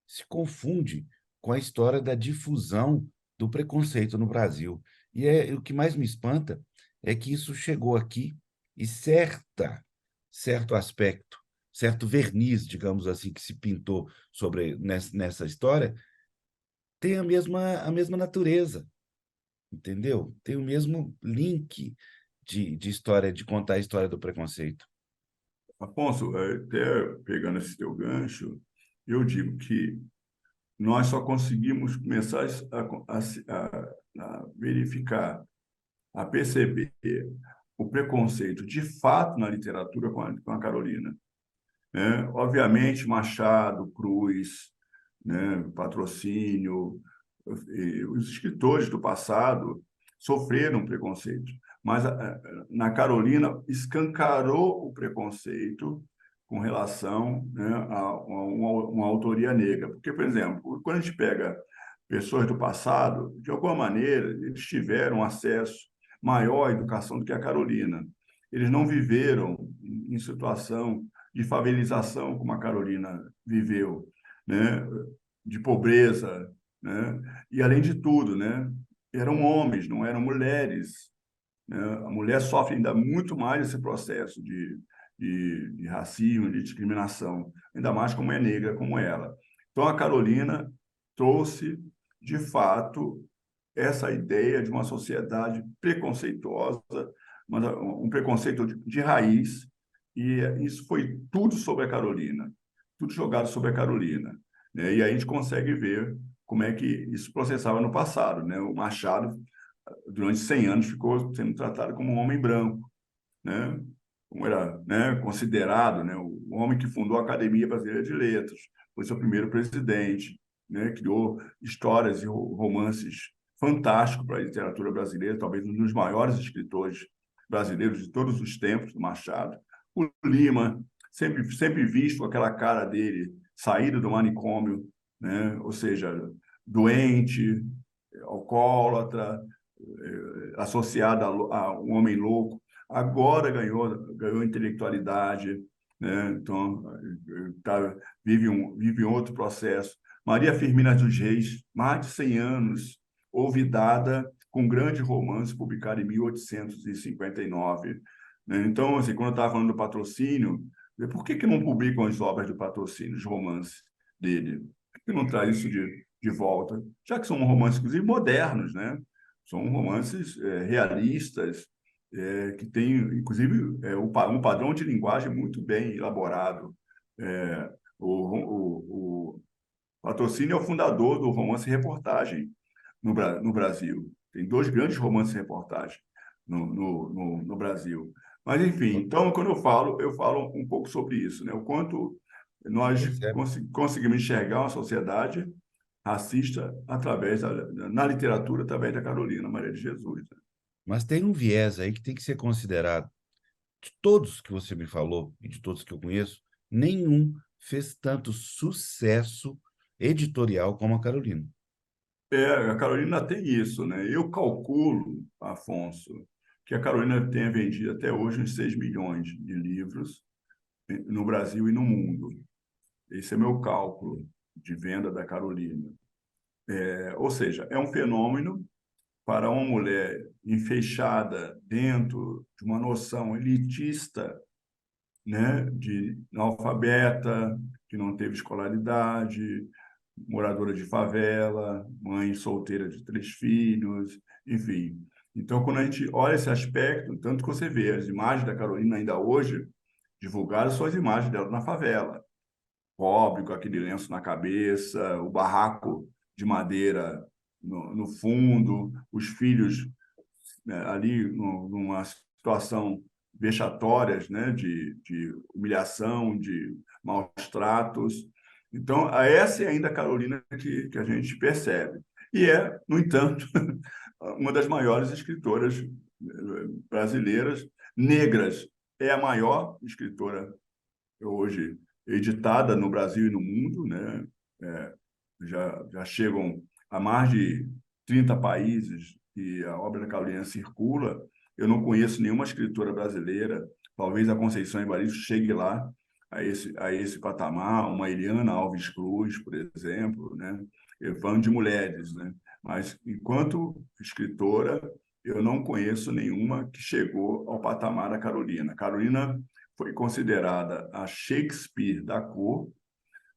se confunde com a história da difusão do preconceito no Brasil. O que mais me espanta é que isso chegou aqui e certo aspecto, certo verniz, digamos assim, que se pintou sobre nessa história, tem a mesma natureza, entendeu? Tem o mesmo link de história, de contar a história do preconceito. Afonso, até pegando esse teu gancho, eu digo que nós só conseguimos começar a verificar, a perceber o preconceito de fato na literatura com a Carolina, né? Obviamente, Machado, Cruz, né? Patrocínio. Os escritores do passado sofreram preconceito, mas na Carolina escancarou o preconceito com relação, né, a uma autoria negra. Porque, por exemplo, quando a gente pega pessoas do passado, de alguma maneira, eles tiveram acesso maior à educação do que a Carolina. Eles não viveram em situação de favelização como a Carolina viveu, né? De pobreza, né? E, além de tudo, né? Eram homens, não eram mulheres, né? A mulher sofre ainda muito mais esse processo de racismo, de discriminação, ainda mais como é negra como ela. Então, a Carolina trouxe, de fato, essa ideia de uma sociedade preconceituosa, um preconceito de raiz, e isso foi tudo sobre a Carolina, tudo jogado sobre a Carolina, né? E aí a gente consegue ver como é que isso processava no passado, né? O Machado, durante 100 anos, ficou sendo tratado como um homem branco, né? Como era, né, considerado, né, o homem que fundou a Academia Brasileira de Letras, foi seu primeiro presidente, né, criou histórias e romances fantásticos para a literatura brasileira, talvez um dos maiores escritores brasileiros de todos os tempos, do Machado. O Lima, sempre visto com aquela cara dele, saído do manicômio, né, ou seja, doente, alcoólatra, associado a um homem louco, agora ganhou intelectualidade, né? Então, vive um outro processo. Maria Firmina dos Reis, mais de 100 anos, olvidada, com um grande romance publicado em 1859. Né? Então, assim, quando eu estava falando do patrocínio, por que não publicam as obras do patrocínio, os romances dele? Por que não traz isso de volta? Já que são romances, inclusive, modernos, né? São romances realistas, que têm, inclusive, um padrão de linguagem muito bem elaborado. É, o Patrocínio é o fundador do romance-reportagem no Brasil. Tem dois grandes romances-reportagem no Brasil. Mas, enfim, então, quando eu falo um pouco sobre isso, né? O quanto nós Percebe? conseguimos enxergar uma sociedade racista na literatura, através da Carolina Maria de Jesus, né? Mas tem um viés aí que tem que ser considerado. De todos que você me falou e de todos que eu conheço, nenhum fez tanto sucesso editorial como a Carolina. A Carolina tem isso, né? Eu calculo, Afonso, que a Carolina tenha vendido até hoje uns 6 milhões de livros no Brasil e no mundo. Esse é meu cálculo de venda da Carolina. Ou seja, é um fenômeno para uma mulher enfeixada dentro de uma noção elitista, né, de analfabeta, que não teve escolaridade, moradora de favela, mãe solteira de 3 filhos, enfim. Então, quando a gente olha esse aspecto, tanto que você vê as imagens da Carolina ainda hoje, divulgaram suas imagens dela na favela, pobre, com aquele lenço na cabeça, o barraco de madeira no fundo, os filhos, né, ali numa situação vexatórias, né, de humilhação, de maus tratos. Então, essa é ainda a Carolina que a gente percebe. E é, no entanto, uma das maiores escritoras brasileiras negras. É a maior escritora hoje editada no Brasil e no mundo, né? É, já chegam a mais de 30 países que a obra da Carolina circula. Eu não conheço nenhuma escritora brasileira, talvez a Conceição Evaristo chegue lá, a esse patamar, uma Eliana Alves Cruz, por exemplo, né? Eu falando de mulheres, né? Mas, enquanto escritora, eu não conheço nenhuma que chegou ao patamar da Carolina. Carolina foi considerada a Shakespeare da cor,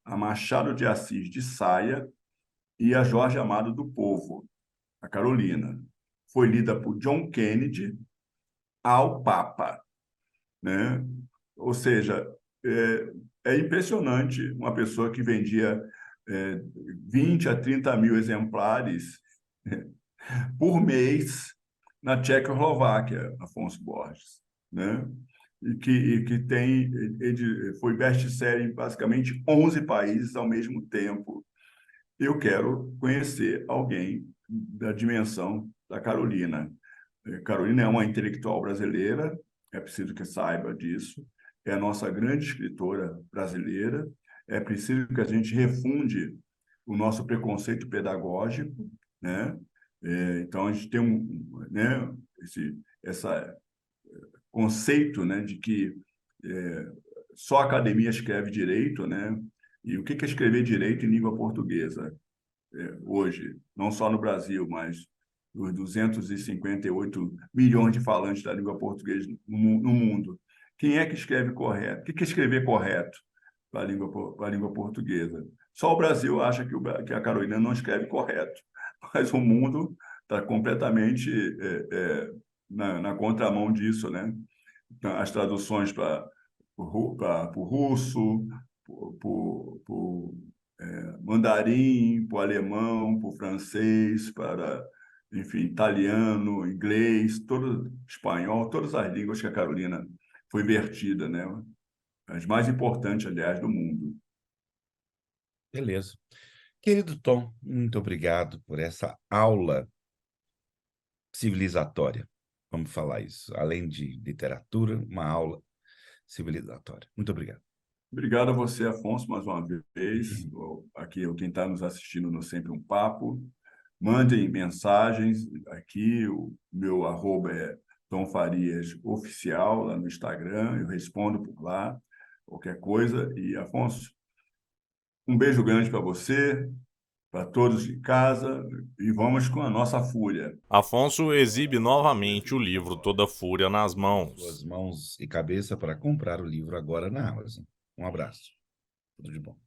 a Machado de Assis de saia e a Jorge Amado do povo, a Carolina. Foi lida por John Kennedy ao Papa, né? Ou seja, é impressionante uma pessoa que vendia 20 a 30 mil exemplares por mês na Tchecoslováquia, Afonso Borges, né? E que foi best-seller em basicamente 11 países ao mesmo tempo. eu quero conhecer alguém da dimensão da Carolina. Carolina é uma intelectual brasileira, é preciso que saiba disso, é a nossa grande escritora brasileira, é preciso que a gente refunde o nosso preconceito pedagógico, né? Então, a gente tem né, esse conceito, né, de que só a academia escreve direito, né? E o que é escrever direito em língua portuguesa? Hoje, não só no Brasil, mas os 258 milhões de falantes da língua portuguesa no mundo. Quem é que escreve correto? O que é escrever correto para a língua portuguesa? Só o Brasil acha que a Carolina não escreve correto, mas o mundo está completamente na contramão disso, né? Então, as traduções para o russo, mandarim, para o alemão, para o francês, para, enfim, italiano, inglês, todo espanhol, todas as línguas que a Carolina foi vertida, né? As mais importantes, aliás, do mundo. Beleza. Querido Tom, muito obrigado por essa aula civilizatória. Vamos falar isso. Além de literatura, uma aula civilizatória. Muito obrigado. Obrigado a você, Afonso, mais uma vez. Aqui, quem está nos assistindo no Sempre um Papo. Mandem mensagens aqui. O meu arroba é Tom Farias Oficial, lá no Instagram. Eu respondo por lá, qualquer coisa. E, Afonso, um beijo grande para você, para todos de casa. E vamos com a nossa fúria. Afonso exibe novamente o livro Toda Fúria nas mãos. Suas mãos e cabeça para comprar o livro agora na Amazon. Um abraço. Tudo de bom.